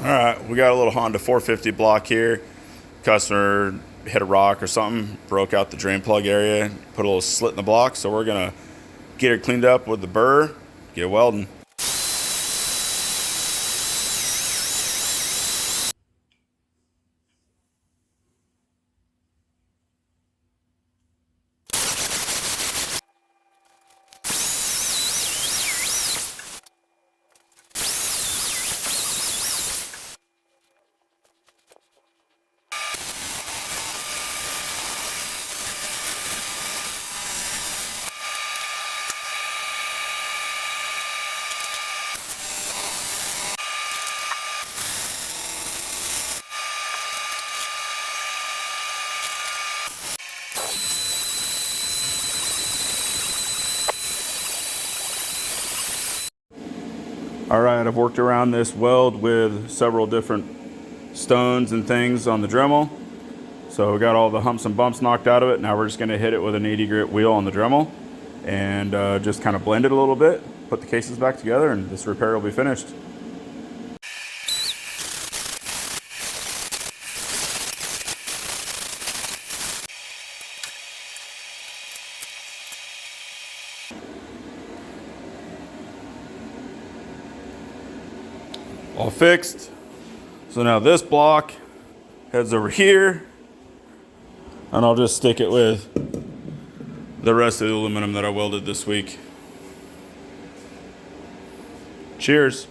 All right, we got a little Honda 450 block here. Customer hit a rock or something, broke out the drain plug area, put a little slit in the block. So we're gonna get it cleaned up with the burr, get welding. All right, I've worked around this weld with several different stones and things on the Dremel. So we got all the humps and bumps knocked out of it. Now we're just gonna hit it with an 80 grit wheel on the Dremel and just kind of blend it a little bit, put the cases back together, and this repair will be finished. All fixed. So now this block heads over here, and I'll just stick it with the rest of the aluminum that I welded this week. Cheers.